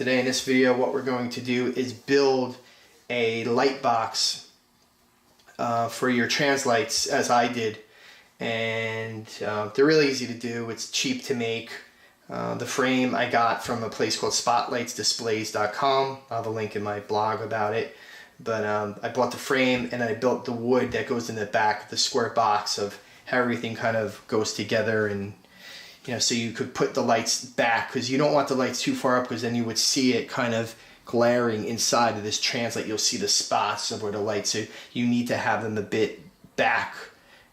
Today in this video what we're going to do is build a light box for your Translites as I did, and they're really easy to do. It's cheap to make. The frame I got from a place called spotlightsdisplays.com. I'll have a link in my blog about it. But I bought the frame and I built the wood that goes in the back of the square box of how everything kind of goes together, and so you could put the lights back because you don't want the lights too far up, because then you would see it kind of glaring inside of this Translight. You'll see the spots of where the lights are. You need to have them a bit back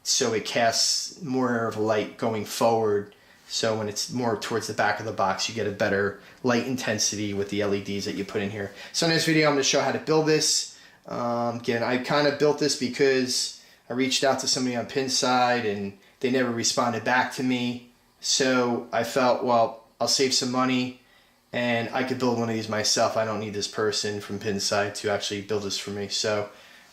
so it casts more of a light going forward. So when it's more towards the back of the box, you get a better light intensity with the LEDs that you put in here. So in this video, I'm going to show how to build this. Again, I kind of built this because I reached out to somebody on Pinside and they never responded back to me. So I felt, well, I'll save some money and I could build one of these myself. I don't need this person from Pinside to actually build this for me. So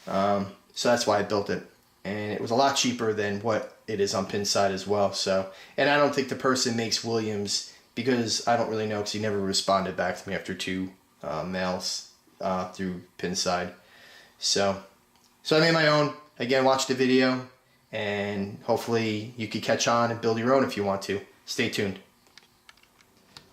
that's why I built it. And it was a lot cheaper than what it is on Pinside as well. So, and I don't think the person makes Williams, because I don't really know, because he never responded back to me after two mails through Pinside. So I made my own. Again, watch the video, and hopefully you can catch on and build your own if you want to. Stay tuned.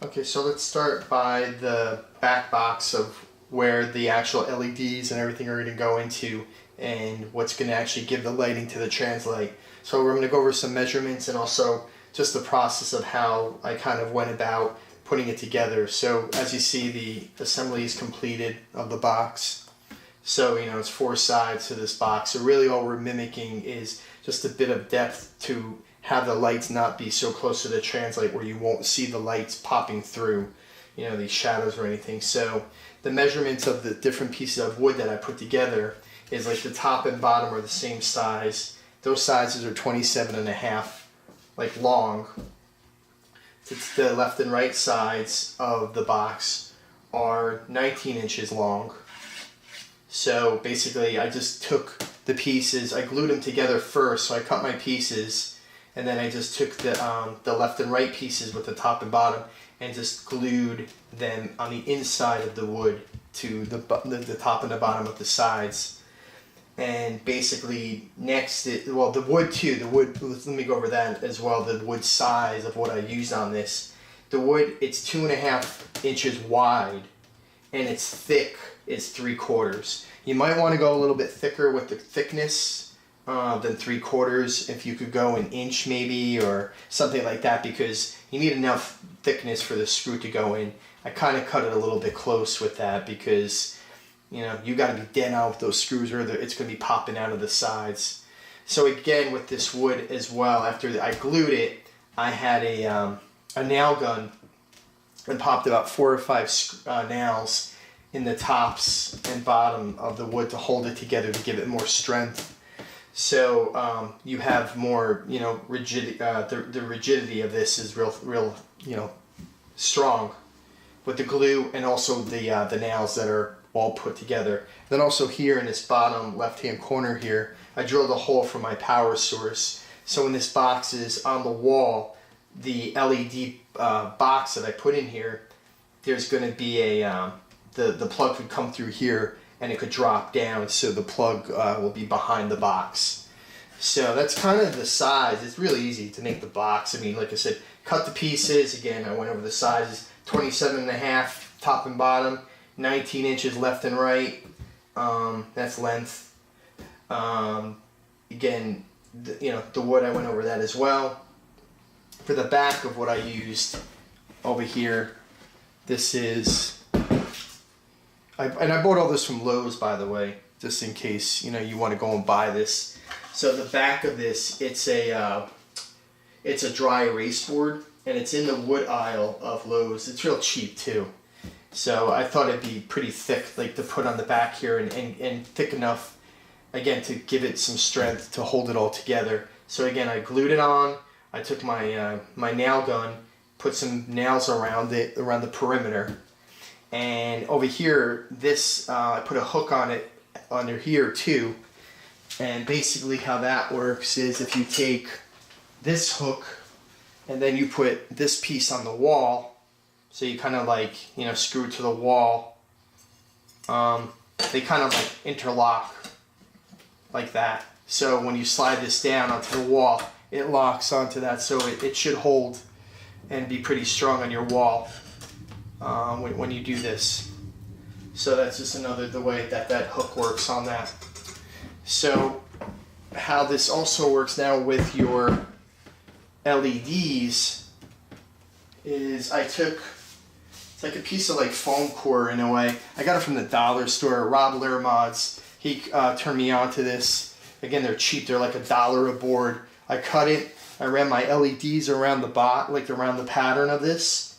Okay, so let's start by the back box of where the actual LEDs and everything are going to go into, and what's going to actually give the lighting to the Translight. So we're going to go over some measurements and also just the process of how I kind of went about putting it together. So as you see, the assembly is completed of the box. So it's 4 sides to this box. So really all we're mimicking is just a bit of depth to have the lights not be so close to the Translight where you won't see the lights popping through, these shadows or anything. So the measurements of the different pieces of wood that I put together is like the top and bottom are the same size. Those sizes are 27.5 long. The left and right sides of the box are 19 inches long. So basically I just took the pieces, I glued them together first, so I cut my pieces, and then I just took the left and right pieces with the top and bottom and just glued them on the inside of the wood to the top and the bottom of the sides. And basically next, the wood too, let me go over that as well, the wood size of what I used on this. The wood, it's 2.5 inches wide, and it's thick, it's 3/4. You might want to go a little bit thicker with the thickness than 3/4. If you could go 1 inch maybe, or something like that, because you need enough thickness for the screw to go in. I kind of cut it a little bit close with that because you got to be dead on with those screws or it's going to be popping out of the sides. So again, with this wood as well, after I glued it, I had a nail gun and popped about 4 or 5 nails in the tops and bottom of the wood to hold it together, to give it more strength. So you have more, rigidity. The rigidity of this is real, strong with the glue, and also the nails that are all put together. Then also here in this bottom left-hand corner here, I drilled a hole for my power source. So when this box is on the wall, the LED box that I put in here, there's going to be a the plug could come through here and it could drop down, so the plug will be behind the box. So that's kind of the size. It's really easy to make the box. I mean, like I said, cut the pieces. Again, I went over the sizes, 27.5 top and bottom, 19 inches left and right. That's length. Again, the wood, I went over that as well. For the back of what I used over here, this is, and I bought all this from Lowe's, by the way, just in case you want to go and buy this. So the back of this, it's a dry erase board, and it's in the wood aisle of Lowe's. It's real cheap too. So I thought it'd be pretty thick, to put on the back here, and thick enough, again, to give it some strength to hold it all together. So again, I glued it on. I took my my nail gun, put some nails around the perimeter, and over here, this I put a hook on it under here too. And basically how that works is, if you take this hook and then you put this piece on the wall, So you kind of like, you know, screw it to the wall. They kind of like interlock like that. So when you slide this down onto the wall, it locks onto that, so it should hold and be pretty strong on your wall when you do this. So that's just the way that hook works on that. So how this also works now with your LEDs is it's like a piece of like foam core in a way. I got it from the dollar store. Rob Lermods, he turned me on to this. Again, they're cheap. They're like $1 a board. I cut it. I ran my LEDs around the around the pattern of this,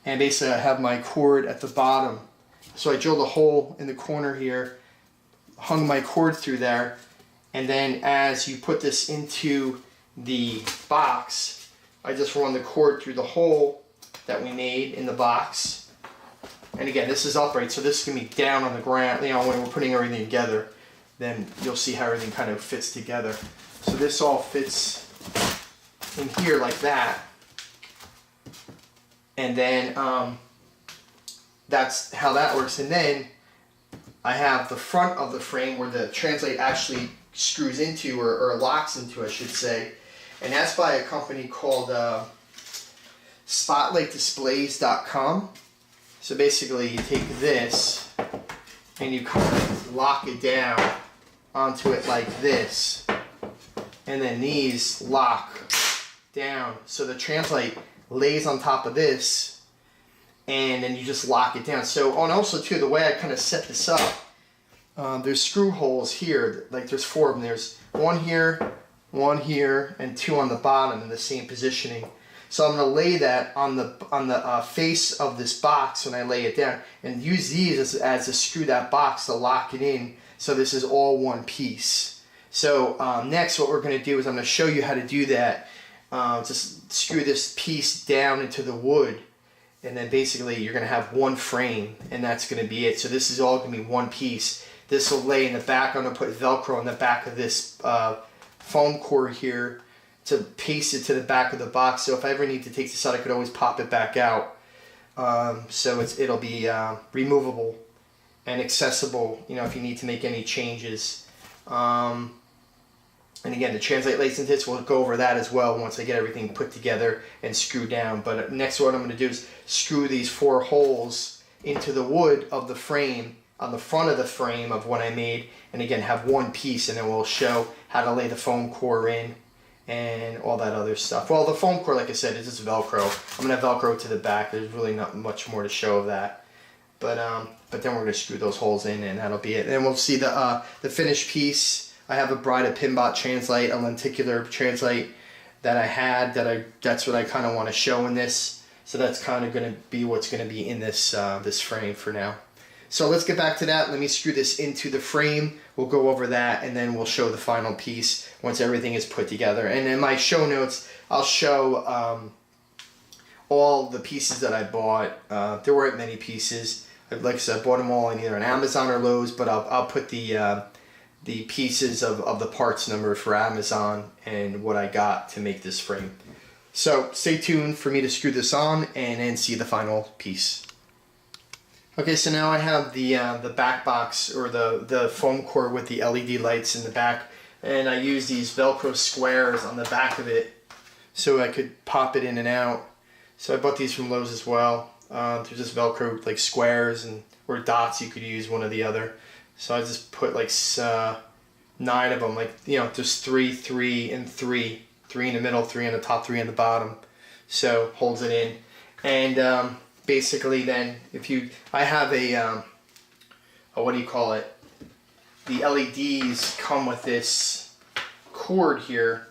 and basically I have my cord at the bottom. So I drilled a hole in the corner here, hung my cord through there, and then as you put this into the box, I just run the cord through the hole that we made in the box. And again, this is upright, so this is gonna be down on the ground. You know, when we're putting everything together, then you'll see how everything kind of fits together. So this all fits in here like that. And then that's how that works. And then I have the front of the frame where the Translite actually screws into, or locks into, I should say. And that's by a company called SpotlightDisplays.com. So basically you take this and you kind of lock it down onto it like this, and then these lock down, so the Translite lays on top of this, and then you just lock it down. So, and also too, the way I kind of set this up, there's screw holes here, like there's 4 of them. There's one here, and 2 on the bottom in the same positioning. So I'm going to lay that on the face of this box when I lay it down, and use these as to screw that box to lock it in. So this is all one piece. So next what we're going to do is I'm going to show you how to do that. Just screw this piece down into the wood, and then basically you're going to have one frame, and that's going to be it. So this is all going to be one piece. This will lay in the back. I'm going to put Velcro on the back of this foam core here to paste it to the back of the box. So if I ever need to take this out, I could always pop it back out. So it'll be removable and accessible, you know, if you need to make any changes. And again, the Translite lights and hits, we'll go over that as well once I get everything put together and screwed down. But next what I'm going to do is screw these 4 holes into the wood of the frame, on the front of the frame of what I made, and again have one piece, and then we'll show how to lay the foam core in and all that other stuff. Well, the foam core, like I said, is just Velcro. I'm going to Velcro to the back. There's really not much more to show of that. But then we're going to screw those holes in, and that'll be it. And then we'll see the finished piece. I have a Pinball Translite, a lenticular Translite that I had. That's what I kind of want to show in this. So that's kind of going to be what's going to be in this this frame for now. So let's get back to that. Let me screw this into the frame. We'll go over that, and then we'll show the final piece once everything is put together. And in my show notes, I'll show all the pieces that I bought. There weren't many pieces. Like I said, I bought them all on either on Amazon or Lowe's, but I'll put the pieces of the parts number for Amazon and what I got to make this frame. So stay tuned for me to screw this on and then see the final piece. Okay, so now I have the back box, or the foam core with the LED lights in the back, and I use these Velcro squares on the back of it so I could pop it in and out. So I bought these from Lowe's as well. They're just Velcro like squares, or dots, you could use one or the other. So I just put like 9 of them, like, you know, just 3, 3, and 3. 3 in the middle, 3 on the top, 3 on the bottom. So holds it in. And basically then, I have a what do you call it? The LEDs come with this cord here.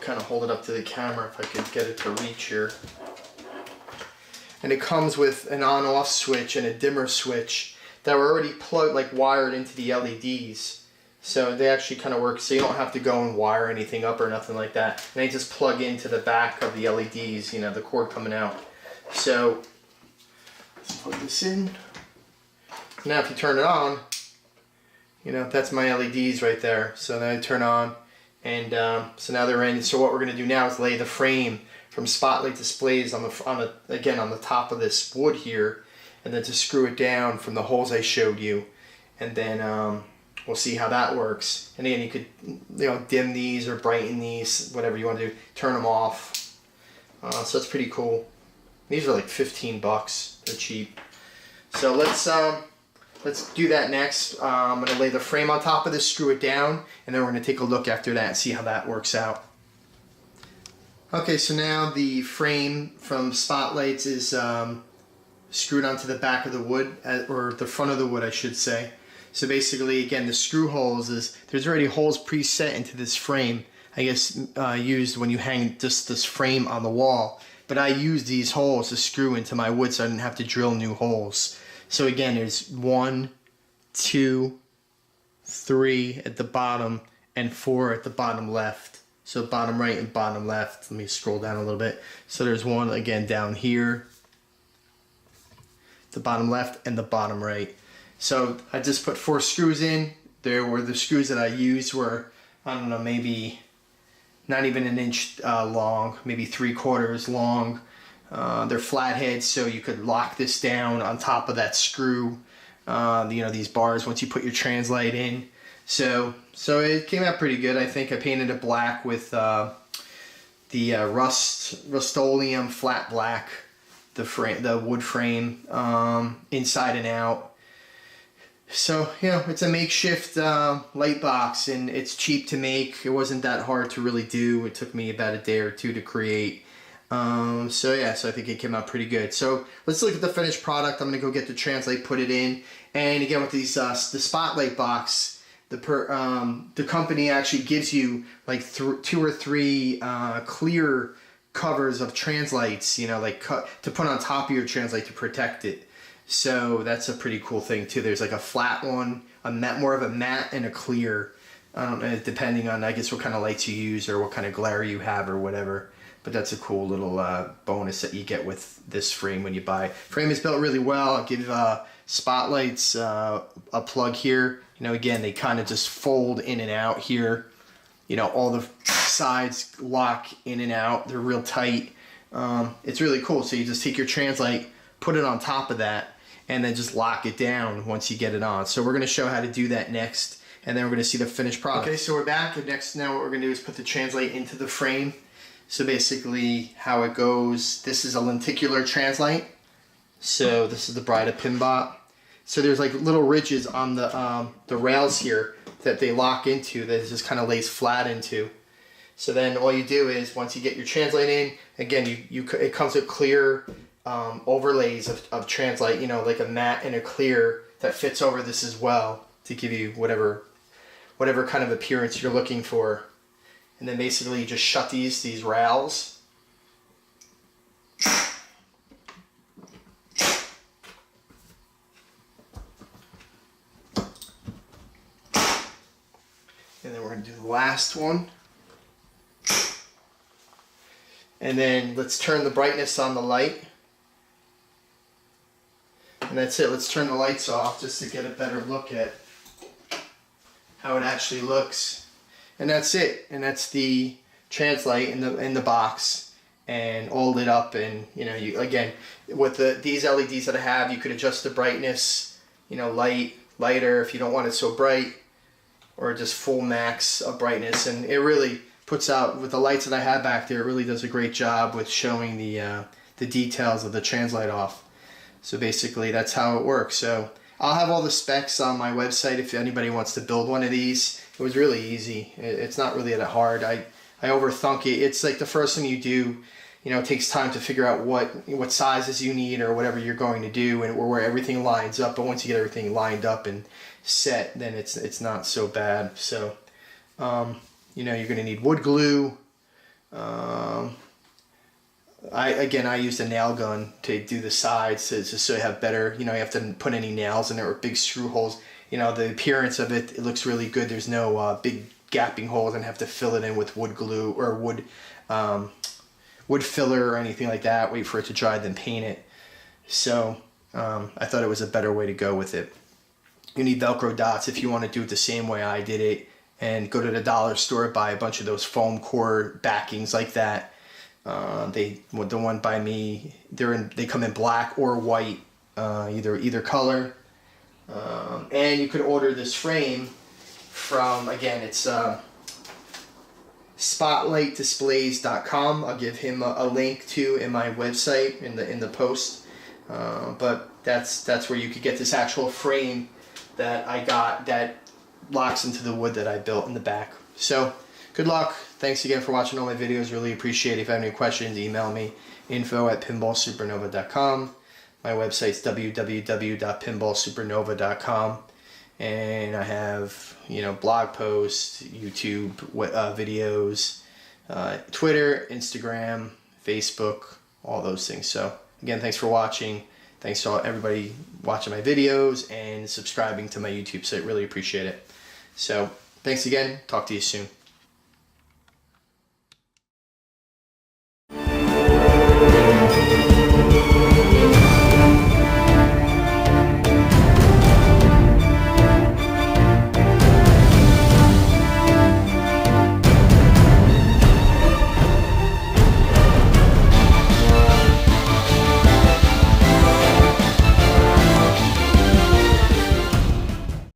Kind of hold it up to the camera if I could get it to reach here. And it comes with an on-off switch and a dimmer switch that were already plugged, like wired into the LEDs. So they actually kind of work, so you don't have to go and wire anything up or nothing like that. And they just plug into the back of the LEDs, you know, the cord coming out. So let's plug this in. Now if you turn it on, you know, that's my LEDs right there. So then I turn on, and so now they're in. So what we're going to do now is lay the frame from spotlight displays on the top of this wood here, and then to screw it down from the holes I showed you, and then we'll see how that works. And again, you could dim these or brighten these, whatever you want to do, turn them off. So it's pretty cool. These are like 15 bucks. They're cheap. So let's do that next. I'm going to lay the frame on top of this, screw it down, and then we're going to take a look after that and see how that works out. Okay, so now the frame from Spotlights is screwed onto the back of the wood, or the front of the wood, I should say. So basically, again, the screw holes there's already holes preset into this frame, I guess used when you hang just this frame on the wall. But I use these holes to screw into my wood so I didn't have to drill new holes. So again, there's 1, 2, 3 at the bottom, and 4 at the bottom left. So bottom right and bottom left. Let me scroll down a little bit. So there's one again down here, the bottom left and the bottom right. So I just put 4 screws in. There were the screws that I used were, I don't know, maybe not even an inch long, maybe 3/4 long. They're flatheads, so you could lock this down on top of that screw. These bars once you put your Translight in. So it came out pretty good. I think I painted it black with the Rust-Oleum flat black, the wood frame, inside and out. So it's a makeshift light box, and it's cheap to make. It wasn't that hard to really do. It took me about a day or two to create. So I think it came out pretty good. So let's look at the finished product. I'm gonna go get the Translight, put it in, and again with these the Spotlight box. The company actually gives you like 2 or 3 clear covers of Translights, to put on top of your Translight to protect it. So that's a pretty cool thing too. There's like a flat one, more of a matte, and a clear. I don't know, depending on I guess what kind of lights you use or what kind of glare you have or whatever. But that's a cool little bonus that you get with this frame when you buy. Frame is built really well. I'll give Spotlights a plug here. Again, they kind of just fold in and out here. All the sides lock in and out. They're real tight. It's really cool. So you just take your Translight, put it on top of that, and then just lock it down once you get it on. So we're going to show how to do that next, and then we're going to see the finished product. Okay, so we're back. And now what we're going to do is put the Translight into the frame. So basically how it goes, this is a lenticular Translight. So this is the Bride of Pinball. So there's like little ridges on the rails here that they lock into, that it just kind of lays flat into. So then all you do is, once you get your Translight in, again, it comes with clear overlays of Translight, like a matte and a clear that fits over this as well to give you whatever kind of appearance you're looking for. And then basically you just shut these rails. And then we're going to do the last one. And then let's turn the brightness on the light. And that's it. Let's turn the lights off just to get a better look at how it actually looks. And that's it. And that's the Translight in the box, and all lit up. And you again with these LEDs that I have, you could adjust the brightness, lighter if you don't want it so bright, or just full max of brightness. And it really puts out, with the lights that I have back there, it really does a great job with showing the details of the Translight off. So basically that's how it works. So I'll have all the specs on my website if anybody wants to build one of these. It was really easy. It's not really that hard. I overthunk it. It's like the first thing you do, it takes time to figure out what sizes you need or whatever you're going to do, and where everything lines up. But once you get everything lined up and set, then it's not so bad. So you're going to need wood glue. I used a nail gun to do the sides so you have better, you have to put any nails in there or big screw holes. The appearance of it looks really good. There's no big gapping holes and have to fill it in with wood glue or wood filler or anything like that. Wait for it to dry, then paint it. So I thought it was a better way to go with it. You need Velcro dots if you want to do it the same way I did it, and go to the dollar store, buy a bunch of those foam core backings like that. The one by me, they come in black or white, either color. And you could order this frame from, again, it's spotlightdisplays.com. I'll give him a link to in my website in the post. But that's where you could get this actual frame that I got that locks into the wood that I built in the back. So good luck. Thanks again for watching all my videos. Really appreciate it. If you have any questions, email me, info@pinballsupernova.com. My website's www.pinballsupernova.com. And I have, blog posts, YouTube videos, Twitter, Instagram, Facebook, all those things. So again, thanks for watching. Thanks to everybody watching my videos and subscribing to my YouTube site. Really appreciate it. So thanks again. Talk to you soon.